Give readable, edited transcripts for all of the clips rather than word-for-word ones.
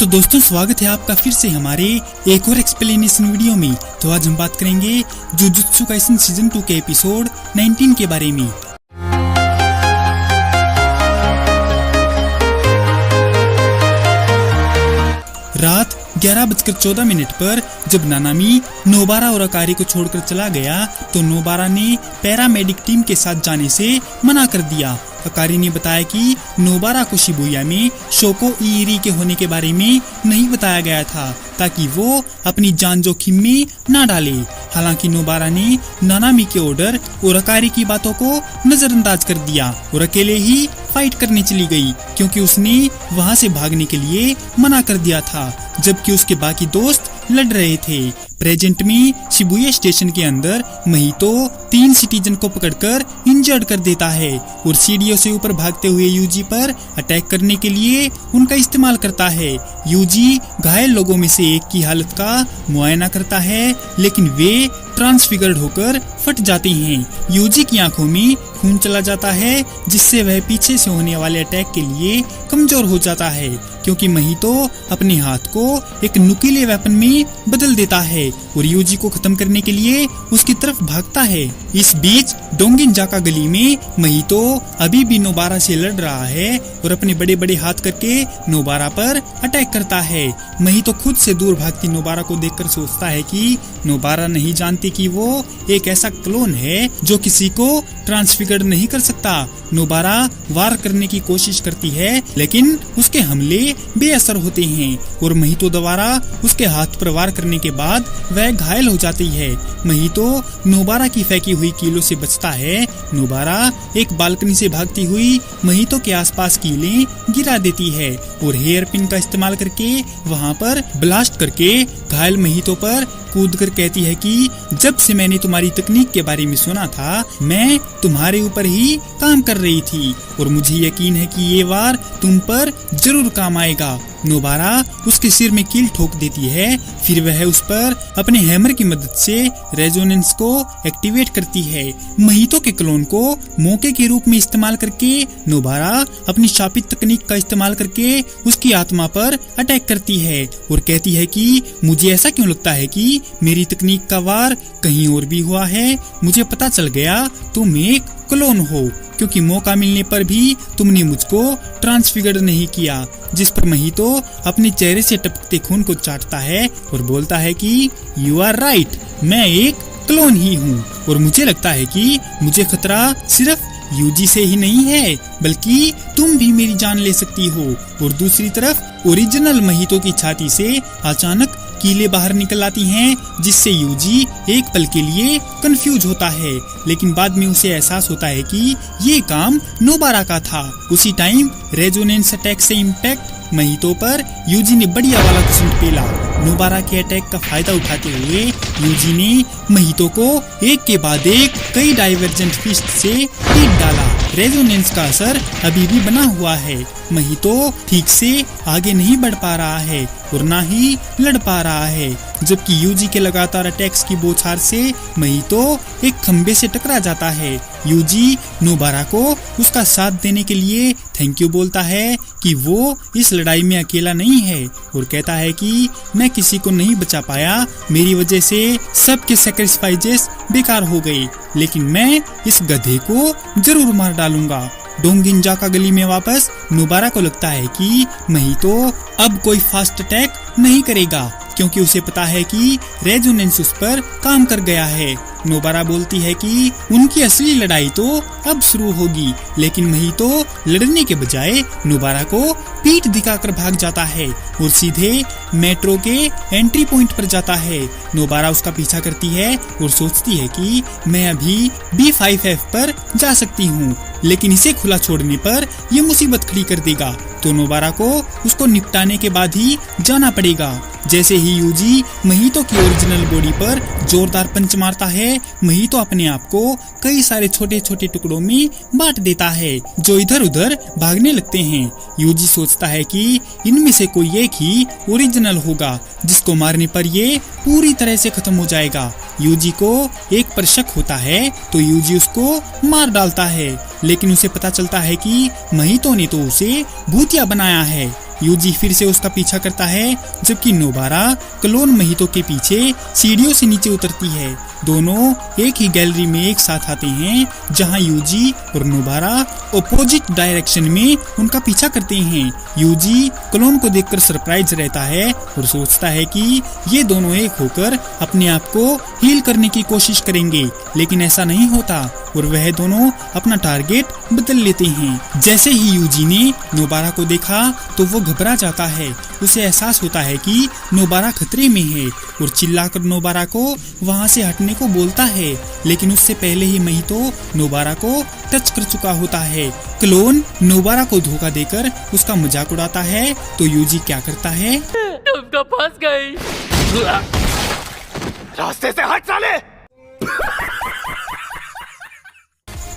तो दोस्तों स्वागत है आपका फिर से हमारे एक और एक्सप्लेनेशन वीडियो में। तो आज हम बात करेंगे जुजुत्सु काइसन सीजन 2 के एपिसोड 19 के बारे में। रात 11:14 पर जब नानामी नोबारा और अकारी को छोड़कर चला गया तो नोबारा ने पैरामेडिक टीम के साथ जाने से मना कर दिया। अकारी ने बताया कि नोबारा को शिबुया में शोको इरी के होने के बारे में नहीं बताया गया था ताकि वो अपनी जान जोखिम में ना डाले। हालांकि नोबारा ने नानामी के ऑर्डर और अकारी की बातों को नजरअंदाज कर दिया और अकेले ही फाइट करने चली गई क्योंकि उसने वहां से भागने के लिए मना कर दिया था, जबकि उसके बाकी दोस्त लड़ रहे थे। प्रेजेंट में शिबुया स्टेशन के अंदर महितो 3 सिटीजन को पकड़कर इंजर्ड कर देता है और सीढ़ियों से ऊपर भागते हुए यूजी पर अटैक करने के लिए उनका इस्तेमाल करता है। यूजी घायल लोगों में से एक की हालत का मुआयना करता है, लेकिन वे ट्रांसफिगर्ड होकर फट जाते हैं। यूजी की आंखों में खून चला जाता है जिससे वह पीछे से होने वाले अटैक के लिए कमजोर हो जाता है, क्योंकि महितो अपने हाथ को एक नुकीले वेपन में बदल देता है और यूजी को खत्म करने के लिए उसकी तरफ भागता है। इस बीच डोंगिनजाका गली में महितो अभी भी नोबारा से लड़ रहा है और अपने बड़े बड़े हाथ करके नोबारा पर अटैक करता है। महितो खुद से दूर भागती नोबारा को देखकर सोचता है कि नोबारा नहीं जानती कि वो एक ऐसा क्लोन है जो किसी को ट्रांसफिगर नहीं कर सकता। नोबारा वार करने की कोशिश करती है लेकिन उसके हमले बेअसर होते हैं और महितो द्वारा उसके हाथ पर वार करने के बाद वह घायल हो जाती है। महितो नोबारा की फेंकी हुई कीलों से बचता है। नोबारा एक बालकनी से भागती हुई महितो के आसपास कीलें गिरा देती है और हेयर पिन का इस्तेमाल करके वहां पर ब्लास्ट करके घायल महितो पर कूदकर कहती है कि जब से मैंने तुम्हारी तकनीक के बारे में सुना था मैं तुम्हारे ऊपर ही काम कर रही थी और मुझे यकीन है कि ये वार तुम पर जरूर काम आएगा। नोबारा उसके सिर में कील ठोक देती है, फिर वह उस पर अपने हैमर की मदद से रेजोनेंस को एक्टिवेट करती है। महितो के क्लोन को मौके के रूप में इस्तेमाल करके नोबारा अपनी शापित तकनीक का इस्तेमाल करके उसकी आत्मा पर अटैक करती है और कहती है कि मुझे ऐसा क्यों लगता है कि मेरी तकनीक का वार कहीं और भी हुआ है। मुझे पता चल गया तुम एक क्लोन हो, क्योंकि मौका मिलने पर भी तुमने मुझको ट्रांसफिगर नहीं किया। जिस पर महितो अपने चेहरे से टपकते खून को चाटता है और बोलता है कि यू आर राइट, मैं एक क्लोन ही हूँ और मुझे लगता है कि मुझे खतरा सिर्फ यूजी से ही नहीं है बल्कि तुम भी मेरी जान ले सकती हो। और दूसरी तरफ ओरिजिनल महितो की छाती से अचानक कीलें बाहर निकल आती हैं, जिससे यूजी एक पल के लिए कंफ्यूज होता है, लेकिन बाद में उसे एहसास होता है कि ये काम नोबारा का था। उसी टाइम रेजोनेंस अटैक से इम्पैक्ट महितो पर यूजी ने बढ़िया वाला घुसंट पेला। नोबारा के अटैक का फायदा उठाते हुए यूजी ने महितो को एक के बाद एक कई डाइवर्जेंट फिस्ट से पीट डाला। रेजोनेंस का असर अभी भी बना हुआ है। महितो ठीक से आगे नहीं बढ़ पा रहा है और ना ही लड़ पा रहा है, जबकि यूजी के लगातार अटैक्स की बौछार से महितो एक खंबे से टकरा जाता है। यूजी नोबारा को उसका साथ देने के लिए थैंक यू बोलता है कि वो इस लड़ाई में अकेला नहीं है और कहता है कि मैं किसी को नहीं बचा पाया, मेरी वजह से सबके सैक्रिफाइसेस बेकार हो गए, लेकिन मैं इस गधे को जरूर मार डालूंगा। डोंगिनजाका गली में वापस नोबारा को लगता है कि महितो अब कोई फास्ट अटैक नहीं करेगा, क्योंकि उसे पता है कि रेजोनेंस उस पर काम कर गया है। नोबारा बोलती है कि उनकी असली लड़ाई तो अब शुरू होगी, लेकिन महितो लड़ने के बजाय नोबारा को पीठ दिखाकर भाग जाता है और सीधे मेट्रो के एंट्री पॉइंट पर जाता है। नोबारा उसका पीछा करती है और सोचती है कि मैं अभी B5F पर जा सकती हूँ, लेकिन इसे खुला छोड़ने पर यह मुसीबत खड़ी कर देगा, तो नोबारा को उसको निपटाने के बाद ही जाना पड़ेगा। जैसे ही यूजी महितो की ओरिजिनल बॉडी पर जोरदार पंच मारता है, महितो अपने आप को कई सारे छोटे छोटे टुकड़ों में बांट देता है जो इधर उधर भागने लगते हैं। यूजी सोचता है कि इनमें से कोई एक ही ओरिजिनल होगा जिसको मारने पर ये पूरी तरह से खत्म हो जाएगा। यूजी को एक पर शक होता है तो यूजी उसको मार डालता है, लेकिन उसे पता चलता है कि महितो ने तो उसे भूतिया बनाया है। यूजी फिर से उसका पीछा करता है, जबकि नोबारा क्लोन महितो के पीछे सीढ़ियों से नीचे उतरती है। दोनों एक ही गैलरी में एक साथ आते हैं, जहां यूजी और नोबारा अपोजिट डायरेक्शन में उनका पीछा करते हैं। यूजी क्लोन को देखकर सरप्राइज रहता है और सोचता है कि ये दोनों एक होकर अपने आप को हील करने की कोशिश करेंगे, लेकिन ऐसा नहीं होता और वह दोनों अपना टारगेट बदल लेते हैं। जैसे ही यूजी ने नोबारा को देखा तो वो घबरा जाता है। उसे एहसास होता है कि नोबारा खतरे में है और चिल्लाकर नोबारा को वहां से हटने को बोलता है, लेकिन उससे पहले ही महितो नोबारा को टच कर चुका होता है। क्लोन नोबारा को धोखा देकर उसका मजाक उड़ाता है तो यूजी क्या करता है, तुम तो फंस गई। रास्ते से हट साले।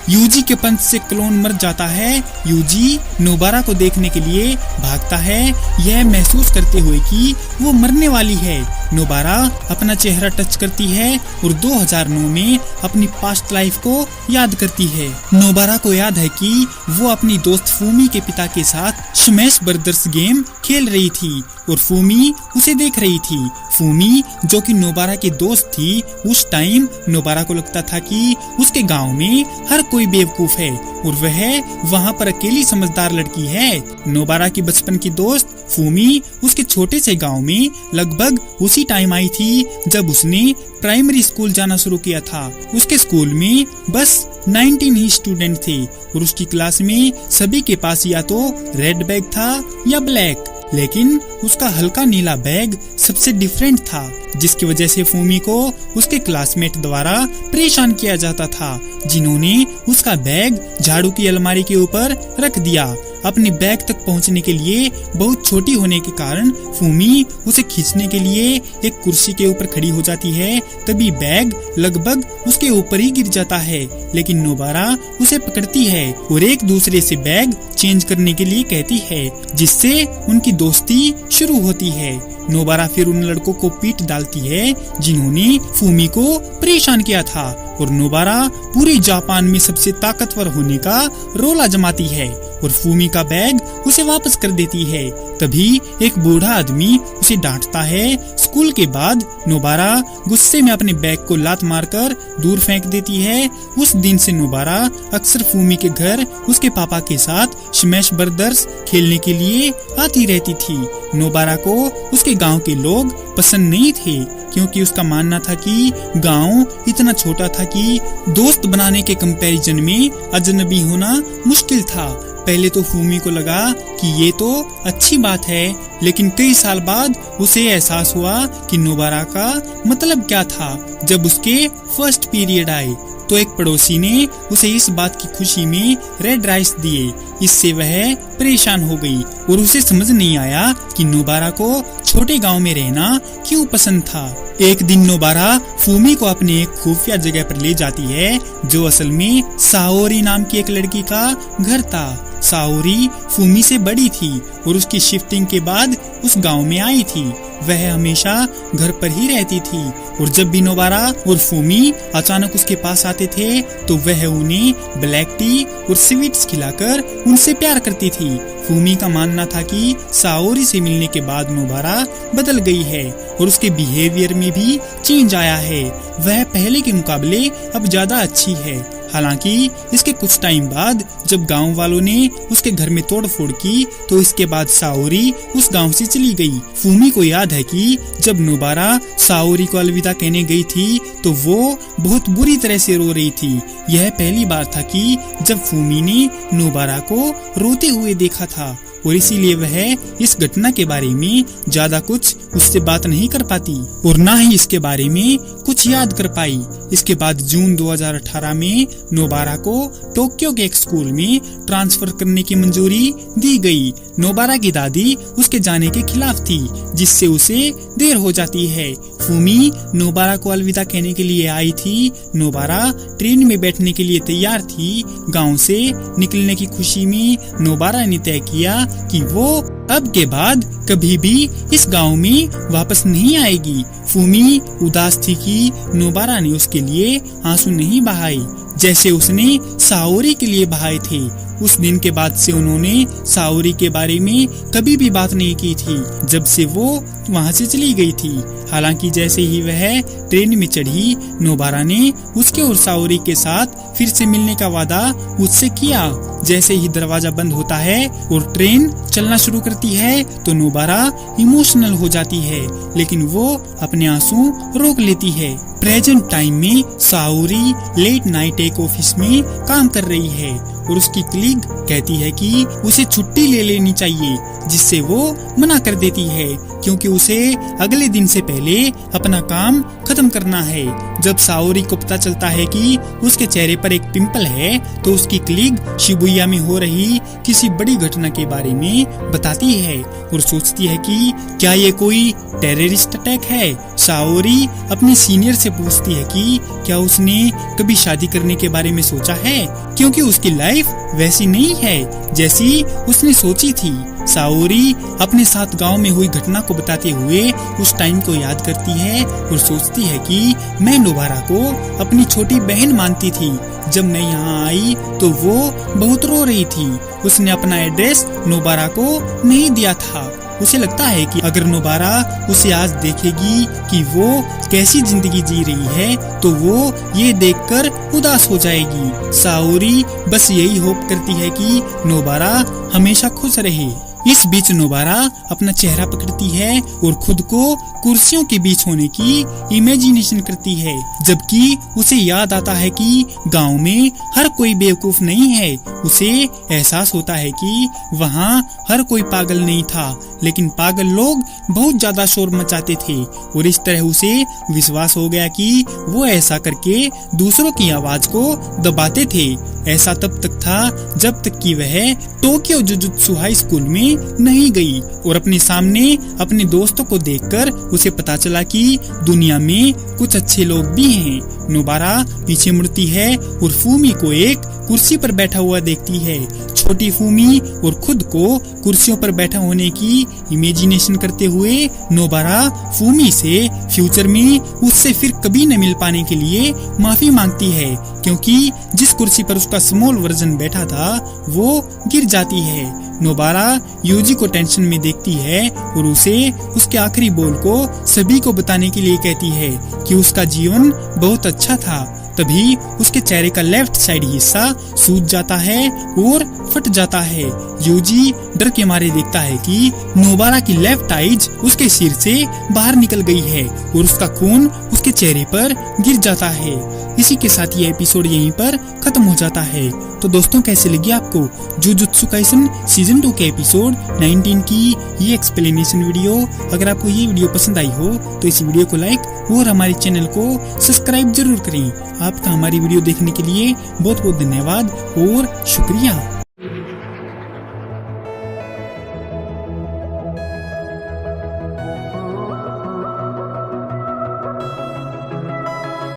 यूजी के पंच से क्लोन मर जाता है। यूजी नोबारा को देखने के लिए भागता है, यह महसूस करते हुए कि वो मरने वाली है। नोबारा अपना चेहरा टच करती है और 2009 में अपनी पास्ट लाइफ को याद करती है। नोबारा को याद है कि वो अपनी दोस्त फूमी के पिता के साथ स्मैश ब्रदर्स गेम खेल रही थी और फूमी उसे देख रही थी। फूमी जो कि नोबारा की दोस्त थी, उस टाइम नोबारा को लगता था कि उसके गांव में हर कोई बेवकूफ है और वह वहां पर अकेली समझदार लड़की है। नोबारा की बचपन की दोस्त फूमी उसके छोटे से गांव में लगभग उसी टाइम आई थी जब उसने प्राइमरी स्कूल जाना शुरू किया था। उसके स्कूल में बस 19 ही स्टूडेंट थे और उसकी क्लास में सभी के पास या तो रेड बैग था या ब्लैक, लेकिन उसका हल्का नीला बैग सबसे डिफरेंट था, जिसकी वजह से फूमी को उसके क्लासमेट द्वारा परेशान किया जाता था, जिन्होंने उसका बैग झाड़ू की अलमारी के ऊपर रख दिया। अपने बैग तक पहुंचने के लिए बहुत छोटी होने के कारण फूमी उसे खींचने के लिए एक कुर्सी के ऊपर खड़ी हो जाती है, तभी बैग लगभग उसके ऊपर ही गिर जाता है, लेकिन नोबारा उसे पकड़ती है और एक दूसरे से बैग चेंज करने के लिए कहती है, जिससे उनकी दोस्ती शुरू होती है। नोबारा फिर उन लड़कों को पीट डालती है जिन्होंने फूमी को परेशान किया था और नोबारा पूरे जापान में सबसे ताकतवर होने का रोला जमाती है और फूमी का बैग उसे वापस कर देती है। तभी एक बूढ़ा आदमी उसे डांटता है। स्कूल के बाद नोबारा गुस्से में अपने बैग को लात मारकर दूर फेंक देती है। उस दिन से नोबारा अक्सर फूमी के घर उसके पापा के साथ स्मैश ब्रदर्स खेलने के लिए आती रहती थी। नोबारा को उसके गांव के लोग पसंद नहीं थे क्योंकि उसका मानना था कि गांव इतना छोटा था कि दोस्त बनाने के कंपैरिजन में अजनबी होना मुश्किल था। पहले तो फूमी को लगा कि ये तो अच्छी बात है, लेकिन कई साल बाद उसे एहसास हुआ कि नोबारा का मतलब क्या था। जब उसके फर्स्ट पीरियड आए तो एक पड़ोसी ने उसे इस बात की खुशी में रेड राइस दिए। इससे वह परेशान हो गई और उसे समझ नहीं आया कि नोबारा को छोटे गांव में रहना क्यों पसंद था। एक दिन नोबारा फूमी को अपने एक खुफिया जगह पर ले जाती है, जो असल में साओरी नाम की एक लड़की का घर था। साओरी फूमी से बड़ी थी और उसकी शिफ्टिंग के बाद उस गांव में आई थी। वह हमेशा घर पर ही रहती थी और जब भी नोबारा और फूमी अचानक उसके पास आते थे तो वह उन्हें ब्लैक टी और स्वीट्स खिलाकर उनसे प्यार करती थी। फूमी का मानना था कि साओरी से मिलने के बाद नोबारा बदल गई है और उसके बिहेवियर में भी चेंज आया है। वह पहले के मुकाबले अब ज्यादा अच्छी है। हालांकि इसके कुछ टाइम बाद जब गांव वालों ने उसके घर में तोड़फोड़ की तो इसके बाद साओरी उस गांव से चली गई। फूमी को याद है कि जब नोबारा साओरी को अलविदा कहने गई थी तो वो बहुत बुरी तरह से रो रही थी। यह पहली बार था कि जब फूमी ने नोबारा को रोते हुए देखा था और इसीलिए वह इस घटना के बारे में ज्यादा कुछ उससे बात नहीं कर पाती और ना ही इसके बारे में कुछ याद कर पाई। इसके बाद जून 2018 में नोबारा को टोक्यो के एक स्कूल में ट्रांसफर करने की मंजूरी दी गई। नोबारा की दादी उसके जाने के खिलाफ थी, जिससे उसे देर हो जाती है। फूमी नोबारा को अलविदा कहने के लिए आई थी। नोबारा ट्रेन में बैठने के लिए तैयार थी। गांव से निकलने की खुशी में नोबारा ने तय किया कि वो अब के बाद कभी भी इस गांव में वापस नहीं आएगी। फूमी उदास थी कि नोबारा ने उसके लिए आंसू नहीं बहाए। जैसे उसने साओरी के लिए बहाए थे। उस दिन के बाद से उन्होंने साओरी के बारे में कभी भी बात नहीं की थी, जब से वो वहाँ से चली गई थी। हालांकि जैसे ही वह ट्रेन में चढ़ी, नोबारा ने उसके और साओरी के साथ फिर से मिलने का वादा उससे किया। जैसे ही दरवाजा बंद होता है और ट्रेन चलना शुरू करती है तो नोबारा इमोशनल हो जाती है, लेकिन वो अपने आंसू रोक लेती है। प्रेजेंट टाइम में साओरी लेट नाइट एक ऑफिस में काम कर रही है और उसकी कलीग कहती है कि उसे छुट्टी ले लेनी चाहिए, जिससे वो मना कर देती है क्योंकि उसे अगले दिन से पहले अपना काम खत्म करना है। जब साओरी को पता चलता है कि उसके चेहरे पर एक पिंपल है तो उसकी कलीग शिबुया में हो रही किसी बड़ी घटना के बारे में बताती है और सोचती है कि क्या ये कोई टेररिस्ट अटैक है। साओरी अपने सीनियर से पूछती है कि क्या उसने कभी शादी करने के बारे में सोचा है, क्योंकि उसकी लाइफ वैसी नहीं है जैसी उसने सोची थी। साओरी अपने साथ गांव में हुई घटना को बताते हुए उस टाइम को याद करती है और सोचती है कि मैं नोबारा को अपनी छोटी बहन मानती थी। जब मैं यहाँ आई तो वो बहुत रो रही थी। उसने अपना एड्रेस नोबारा को नहीं दिया था। उसे लगता है कि अगर नोबारा उसे आज देखेगी कि वो कैसी जिंदगी जी रही है तो वो ये देखकर उदास हो जाएगी। साओरी बस यही होप करती है कि नोबारा हमेशा खुश रहे। इस बीच नोबारा अपना चेहरा पकड़ती है और खुद को कुर्सियों के बीच होने की इमेजिनेशन करती है, जबकि उसे याद आता है कि गांव में हर कोई बेवकूफ नहीं है। उसे एहसास होता है कि वहाँ हर कोई पागल नहीं था, लेकिन पागल लोग बहुत ज्यादा शोर मचाते थे और इस तरह उसे विश्वास हो गया कि वो ऐसा करके दूसरों की आवाज को दबाते थे। ऐसा तब तक था जब तक कि वह टोक्यो जुजुत्सु हाई स्कूल में नहीं गई और अपने सामने अपने दोस्तों को देखकर उसे पता चला कि दुनिया में कुछ अच्छे लोग भी हैं। नोबारा पीछे मुड़ती है और फूमी को एक कुर्सी पर बैठा हुआ देखती है। छोटी फूमी और खुद को कुर्सियों पर बैठा होने की इमेजिनेशन करते हुए नोबारा फूमी से फ्यूचर में उससे फिर कभी न मिल पाने के लिए माफी मांगती है, क्योंकि जिस कुर्सी पर उसका स्मॉल वर्जन बैठा था वो गिर जाती है। नोबारा यूजी को टेंशन में देखती है और उसे उसके आखिरी बोल को सभी को बताने के लिए कहती है कि उसका जीवन बहुत अच्छा था। तभी उसके चेहरे का लेफ्ट साइड हिस्सा सूज जाता है और फट जाता है। यूजी डर के मारे देखता है कि नोबारा की लेफ्ट आइज उसके सिर से बाहर निकल गई है और उसका खून उसके चेहरे पर गिर जाता है। इसी के साथ ये एपिसोड यहीं पर खत्म हो जाता है। तो दोस्तों, कैसे लगी आपको जुजुत्सु काइसन सीजन 2 के एपिसोड 19 की ये एक्सप्लेनेशन वीडियो? अगर आपको ये वीडियो पसंद आई हो तो इस वीडियो को लाइक और हमारे चैनल को सब्सक्राइब जरूर करें। आपका हमारी वीडियो देखने के लिए बहुत बहुत धन्यवाद और शुक्रिया।